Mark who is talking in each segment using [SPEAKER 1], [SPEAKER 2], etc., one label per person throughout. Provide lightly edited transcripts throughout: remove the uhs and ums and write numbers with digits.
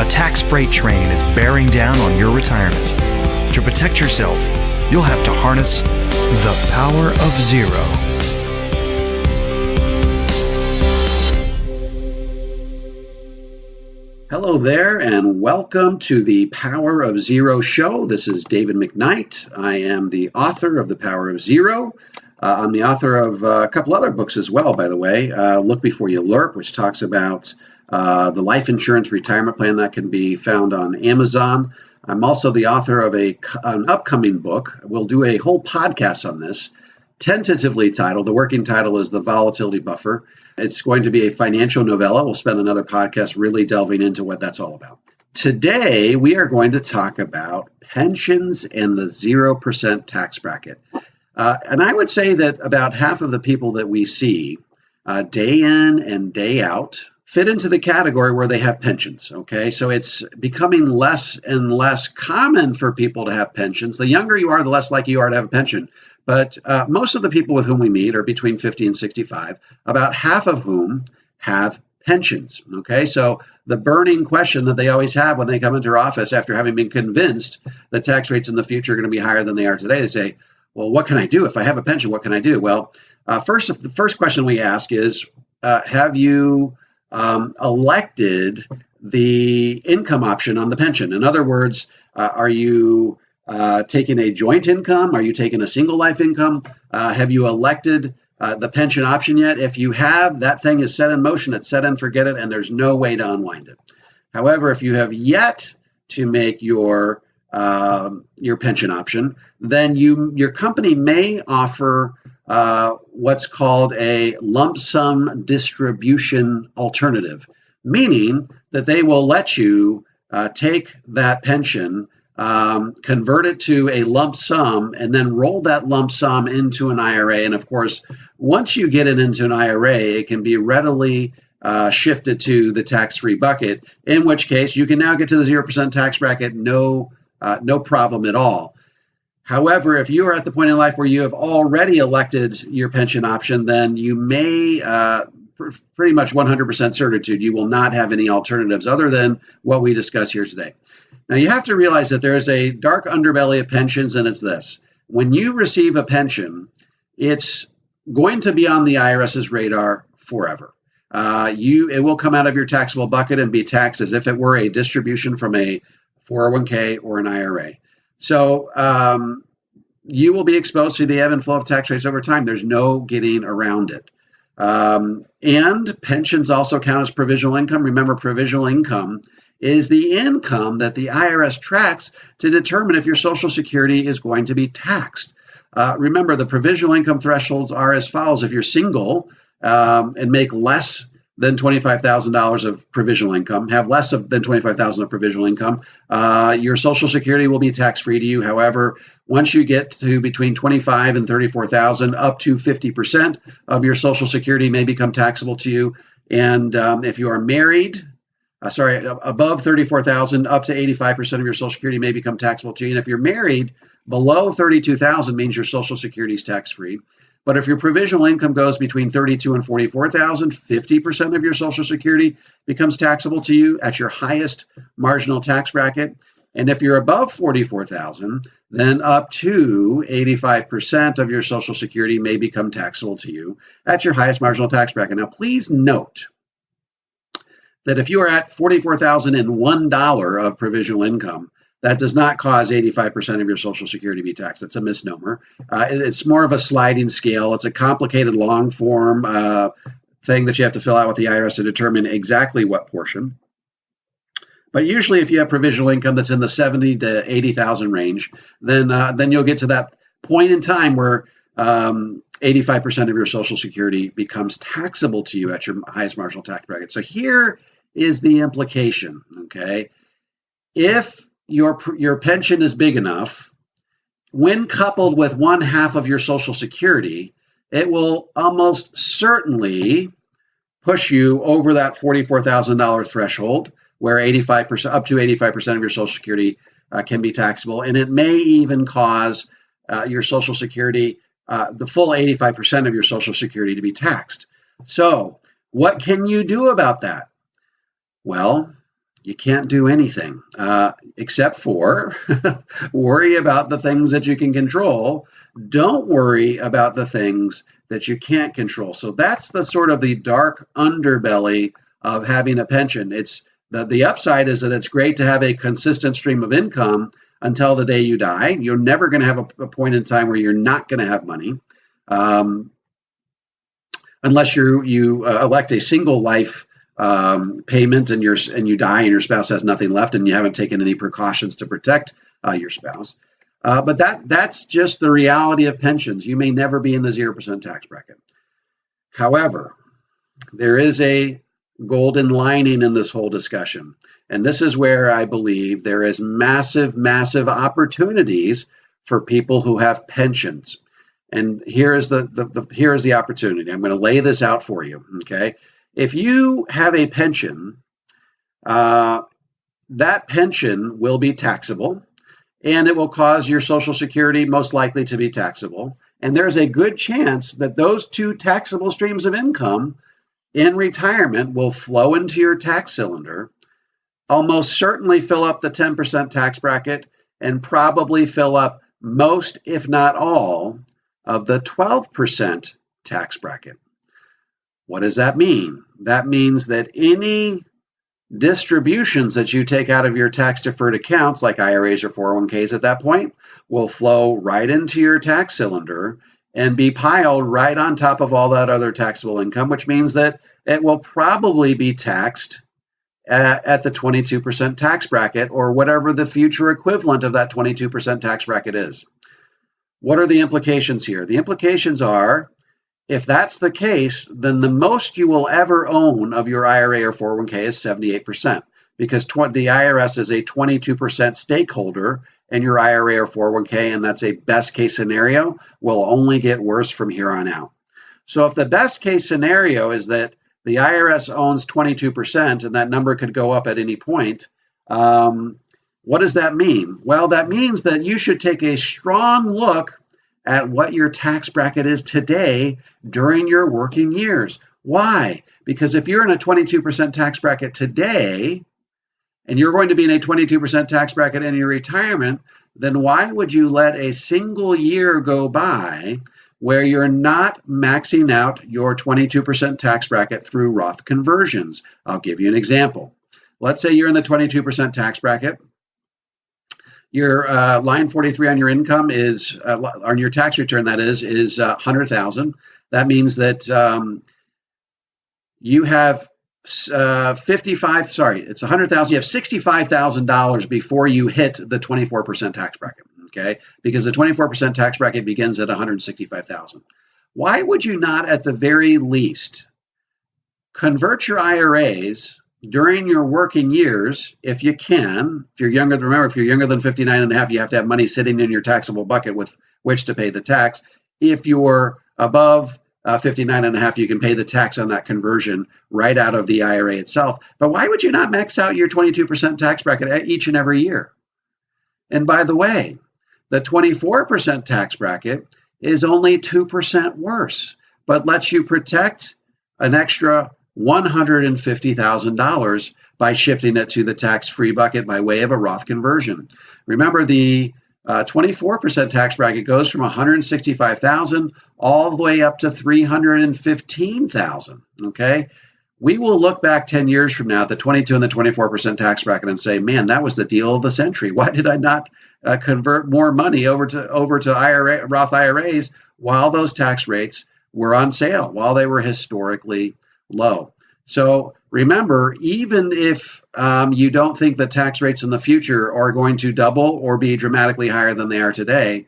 [SPEAKER 1] A tax freight train is bearing down on your retirement. To protect yourself, you'll have to harness the power of zero.
[SPEAKER 2] Hello there, and welcome to the Power of Zero show. This is David McKnight. I am the author of The Power of Zero. I'm the author of a couple other books as well, by the way. Look Before You Lurk, which talks about the life insurance retirement plan that can be found on Amazon. I'm also the author of an upcoming book. We'll do a whole podcast on this, tentatively titled, the working title is The Volatility Buffer. It's going to be a financial novella. We'll spend another podcast really delving into what that's all about. Today, we are going to talk about pensions and the 0% tax bracket. And I would say that about half of the people that we see day in and day out fit into the category where they have pensions, okay? So it's becoming less and less common for people to have pensions. The younger you are, the less likely you are to have a pension. But most of the people with whom we meet are between 50 and 65, about half of whom have pensions, okay? So the burning question that they always have when they come into our office after having been convinced that tax rates in the future are going to be higher than they are today, they say, well, what can I do? If I have a pension, what can I do? Well, the first question we ask is, have you elected the income option on the pension? In other words, are you taking a joint income? Are you taking a single life income? Have you elected the pension option yet? If you have, that thing is set in motion. It's set and forget it, and there's no way to unwind it. However, if you have yet to make your pension option, then your company may offer what's called a lump sum distribution alternative, meaning that they will let you take that pension, convert it to a lump sum, and then roll that lump sum into an IRA. And of course, once you get it into an IRA, it can be readily shifted to the tax-free bucket, in which case you can now get to the 0% tax bracket, no problem at all. However, if you are at the point in life where you have already elected your pension option, then you may, pretty much 100% certitude, you will not have any alternatives other than what we discuss here today. Now, you have to realize that there is a dark underbelly of pensions, and it's this. When you receive a pension, it's going to be on the IRS's radar forever. It will come out of your taxable bucket and be taxed as if it were a distribution from a 401k or an IRA. So you will be exposed to the ebb and flow of tax rates over time. There's no getting around it. And pensions also count as provisional income. Remember, provisional income is the income that the IRS tracks to determine if your Social Security is going to be taxed. Remember, the provisional income thresholds are as follows. If you're single and make less than $25,000 of provisional income, have less than $25,000 of provisional income, your Social Security will be tax-free to you. However, once you get to between $25,000 and $34,000, up to 50% of your Social Security may become taxable to you. And if you are married, above $34,000, up to 85% of your Social Security may become taxable to you. And if you're married, below $32,000 means your Social Security is tax-free. But if your provisional income goes between $32,000 and $44,000, 50% of your Social Security becomes taxable to you at your highest marginal tax bracket. And if you're above $44,000, then up to 85% of your Social Security may become taxable to you at your highest marginal tax bracket. Now, please note that if you are at $44,001 of provisional income, that does not cause 85% of your Social Security to be taxed. It's a misnomer. It's more of a sliding scale. It's a complicated long form thing that you have to fill out with the IRS to determine exactly what portion. But usually if you have provisional income that's in the 70 to 80,000 range, then you'll get to that point in time where 85% of your Social Security becomes taxable to you at your highest marginal tax bracket. So here is the implication, okay? If your pension is big enough, when coupled with one half of your Social Security, it will almost certainly push you over that $44,000 threshold, where 85%, up to 85% of your Social Security can be taxable, and it may even cause your Social Security, the full 85% of your Social Security, to be taxed. So, what can you do about that? Well, You can't do anything except for worry about the things that you can control. Don't worry about the things that you can't control. So that's the sort of the dark underbelly of having a pension. It's the upside is that it's great to have a consistent stream of income until the day you die. You're never going to have a point in time where you're not going to have money, unless you elect a single life payment and you die and your spouse has nothing left and you haven't taken any precautions to protect your spouse. But that's just the reality of pensions. You may never be in the 0% tax bracket. However, there is a golden lining in this whole discussion. And this is where I believe there is massive, massive opportunities for people who have pensions. And here is the opportunity. I'm going to lay this out for you. Okay. If you have a pension, that pension will be taxable, and it will cause your Social Security most likely to be taxable. And there's a good chance that those two taxable streams of income in retirement will flow into your tax cylinder, almost certainly fill up the 10% tax bracket, and probably fill up most, if not all, of the 12% tax bracket. What does that mean? That means that any distributions that you take out of your tax-deferred accounts, like IRAs or 401ks at that point, will flow right into your tax cylinder and be piled right on top of all that other taxable income, which means that it will probably be taxed at the 22% tax bracket, or whatever the future equivalent of that 22% tax bracket is. What are the implications here? The implications are, if that's the case, then the most you will ever own of your IRA or 401k is 78%, because the IRS is a 22% stakeholder in your IRA or 401k, and that's a best case scenario, will only get worse from here on out. So if the best case scenario is that the IRS owns 22%, and that number could go up at any point, what does that mean? Well, that means that you should take a strong look at what your tax bracket is today during your working years. Why? Because if you're in a 22% tax bracket today, and you're going to be in a 22% tax bracket in your retirement, then why would you let a single year go by where you're not maxing out your 22% tax bracket through Roth conversions? I'll give you an example. Let's say you're in the 22% tax bracket. Your line 43 on your income is, on your tax return, that is $100,000. That means that you have it's $100,000. You have $65,000 before you hit the 24% tax bracket. Okay, because the 24% tax bracket begins at $165,000. Why would you not, at the very least, convert your IRAs during your working years, if you can? If you're younger than 59 and a half, you have to have money sitting in your taxable bucket with which to pay the tax. If you're above 59 and a half, you can pay the tax on that conversion right out of the IRA itself. But why would you not max out your 22% tax bracket each and every year? And by the way, the 24% tax bracket is only 2% worse, but lets you protect an extra $150,000 by shifting it to the tax-free bucket by way of a Roth conversion. Remember, the 24% tax bracket goes from $165,000 all the way up to $315,000. Okay, we will look back 10 years from now at the 22 and the 24% tax bracket and say, "Man, that was the deal of the century. Why did I not convert more money over to IRA, Roth IRAs while those tax rates were on sale, while they were historically low?" So remember, even if you don't think the tax rates in the future are going to double or be dramatically higher than they are today,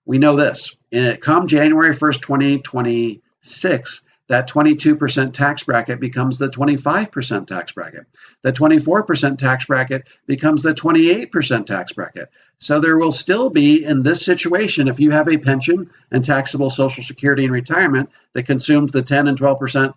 [SPEAKER 2] we know this. Come January 1st, 2026, that 22% tax bracket becomes the 25% tax bracket. The 24% tax bracket becomes the 28% tax bracket. So there will still be, in this situation, if you have a pension and taxable Social Security in retirement that consumes the 10 and 12%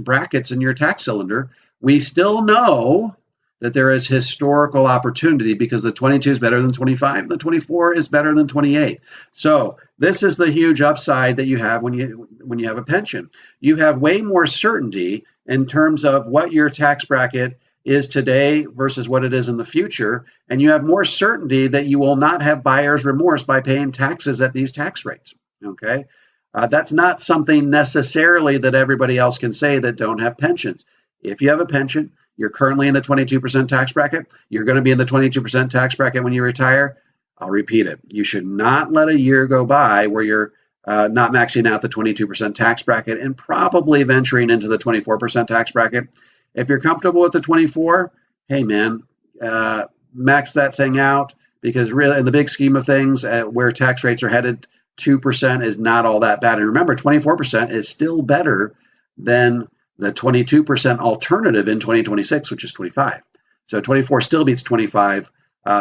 [SPEAKER 2] brackets in your tax cylinder, we still know that there is historical opportunity because the 22 is better than 25, and the 24 is better than 28. So this is the huge upside that you have when you have a pension. You have way more certainty in terms of what your tax bracket is today versus what it is in the future, and you have more certainty that you will not have buyer's remorse by paying taxes at these tax rates. Okay, that's not something necessarily that everybody else can say that don't have pensions. If you have a pension, you're currently in the 22% tax bracket. You're going to be in the 22% tax bracket when you retire. I'll repeat it. You should not let a year go by where you're not maxing out the 22% tax bracket and probably venturing into the 24% tax bracket. If you're comfortable with the 24, hey man, max that thing out, because really in the big scheme of things, where tax rates are headed, 2% is not all that bad. And remember, 24% is still better than the 22% alternative in 2026, which is 25. So 24 still beats 25.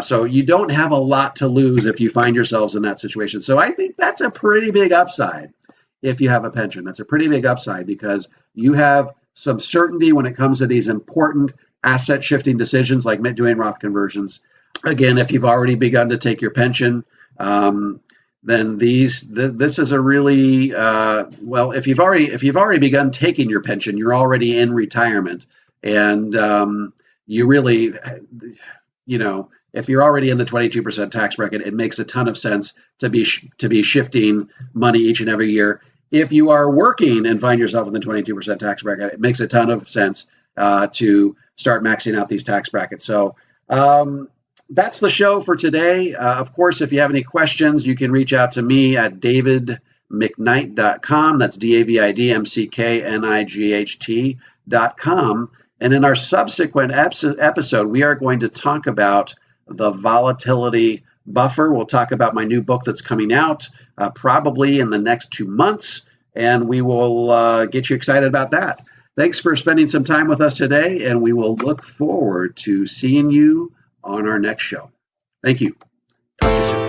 [SPEAKER 2] So you don't have a lot to lose if you find yourselves in that situation. So I think that's a pretty big upside if you have a pension. That's a pretty big upside because you have some certainty when it comes to these important asset shifting decisions like doing Roth conversions. Again, if you've already begun to take your pension, then this is a really well. If you've already begun taking your pension, you're already in retirement, and you really, if you're already in the 22% tax bracket, it makes a ton of sense to be shifting money each and every year. If you are working and find yourself in the 22% tax bracket, it makes a ton of sense to start maxing out these tax brackets. So that's the show for today. Of course, if you have any questions, you can reach out to me at davidmcknight.com. That's DAVIDMCKNIGHT.com. And in our subsequent episode, we are going to talk about the volatility buffer. We'll talk about my new book that's coming out probably in the next 2 months, and we will get you excited about that. Thanks for spending some time with us today, and we will look forward to seeing you on our next show. Thank you. Talk to you soon.